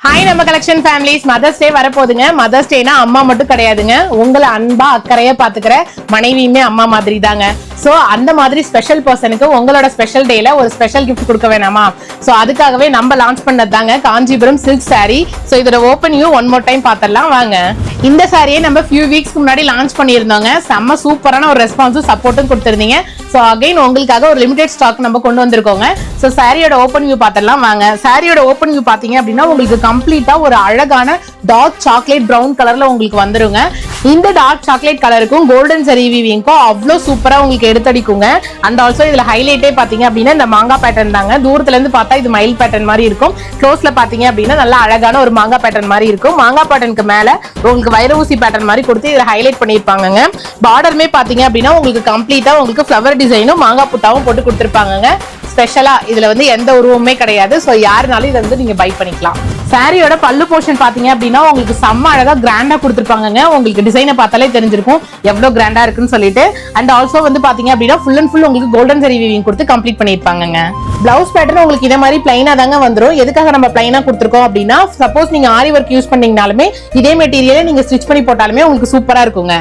Hi நம்ம collection families, mother's day வரப்போகுதுங்க. Mothers டேனா அம்மா மட்டும் கிடையாதுங்க, உங்களை அன்பா அக்கறையா பாத்துக்கிற மனைவியுமே அம்மா மாதிரி தாங்க. சோ அந்த மாதிரி ஸ்பெஷல் பர்சனுக்கு உங்களோட ஸ்பெஷல் டேல ஒரு ஸ்பெஷல் கிஃப்ட் கொடுக்க வேணாமா? சோ அதுக்காகவே நம்ம லான்ச் பண்ணது தாங்க காஞ்சிபுரம் சில்க் சாரி. சோ இதோட open view one more time பாத்திரலாம் வாங்க. இந்த சாரியை நம்ம ஃபியூ வீக்ஸ்க்கு முன்னாடி லான்ச் பண்ணியிருந்தோங்க. செம்ம சூப்பரான ஒரு ரெஸ்பான்ஸும் சப்போர்ட்டும் கொடுத்துருந்தீங்க. சோ அகைன் உங்களுக்காக ஒரு லிமிடெட் ஸ்டாக் நம்ம கொண்டு வந்திருக்கோங்க. சோ சாரியோட ஓப்பன் வியூ பாத்திரலாம் வாங்க. சாரியோட ஓப்பன் வியூ பாத்தீங்க அப்படின்னா உங்களுக்கு கம்ப்ளீட்டா ஒரு அழகான டார்க் சாக்லேட் பிரவுன் கலர்ல உங்களுக்கு வந்துருங்க. இந்த டார்க் சாக்லேட் கலருக்கும் கோல்டன் சரி வீவிங்க்கும் அவ்வளோ சூப்பரா உங்களுக்கு எடுத்தடிக்குங்க. அண்ட் ஆல்சோ இதுல ஹைலைட்டே பாத்தீங்க அப்படின்னா இந்த மாங்கா பேட்டர்ன் தாங்க. தூரத்துல இருந்து பார்த்தா இது மயில் பேட்டர்ன் மாதிரி இருக்கும், க்ளோஸ்ல பாத்தீங்க அப்படின்னா நல்லா அழகான ஒரு மாங்கா பேட்டர்ன் மாதிரி இருக்கும். மாங்கா பேட்டர்னுக்கு மேல உங்களுக்கு வைர ஊசி பேட்டர்ன் மாதிரி கொடுத்து இதுல ஹைலைட் பண்ணிருப்பாங்க. பார்டருமே பாத்தீங்க அப்படின்னா உங்களுக்கு கம்ப்ளீட்டா உங்களுக்கு ஃபிளவர் டிசைனும் மாங்கா புட்டாவும் போட்டு கொடுத்துருப்பாங்க. ஸ்பெஷலா இதுல வந்து எந்த உருவமே கிடையாது. சோ யாருனாலும் இதை வந்து நீங்க பை பண்ணிக்கலாம். சாரியோட பல்லு போர்ஷன் பாத்தீங்க அப்படின்னா உங்களுக்கு செம்ம அழகா கிராண்டா கொடுத்துருப்பாங்க. உங்களுக்கு டிசைனை பார்த்தாலே தெரிஞ்சிருக்கும் எவ்வளவு கிராண்டா இருக்குன்னு சொல்லிட்டு. அண்ட் ஆல்சோ வந்து பாத்தீங்க அப்படின்னா ஃபுல் அண்ட் ஃபுல் உங்களுக்கு கோல்டன் சரி வீவிங் கொடுத்து கம்ப்ளீட் பண்ணிருப்பாங்க. பிளவுஸ் பேட்டர்ன் உங்களுக்கு இதே மாதிரி பிளைனா தாங்க வந்துரும். எதுக்காக நம்ம பிளைனா கொடுத்துருக்கோம் அப்படின்னா சப்போஸ் நீங்க ஆரி ஒர்க் யூஸ் பண்ணீங்கனாலுமே இதே மெட்டீரியலை நீங்க ஸ்டிச் பண்ணி போட்டாலுமே உங்களுக்கு சூப்பரா இருக்குங்க.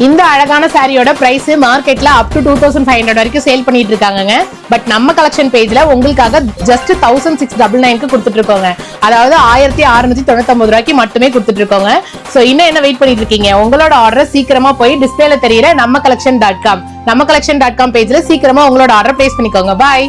இந்த அழகான சாரியோட பிரைஸ் மார்க்கெட்ல அப் டு 2500 வரைக்கும் சேல் பண்ணிட்டு இருக்காங்க. பட் நம்ம கலெக்ஷன் பேஜ்ல உங்களுக்காக ஜஸ்ட் 1699 கொடுத்துட்டு இருக்கோங்க. அதாவது 1699 ரூபாய்க்கு மட்டுமே கொடுத்துட்டு இருக்கோங்க. சோ இன்னும் என்ன வெயிட் பண்ணிட்டு இருக்கீங்க? உங்களோட ஆர்டர் சீக்கிரமா போய் டிஸ்பிளேல தெரியுற நம்ம collection.com பேஜ்ல சீக்கிரமா உங்களோட ஆர்டர் பிளேஸ் பண்ணிக்கோங்க. பாய்.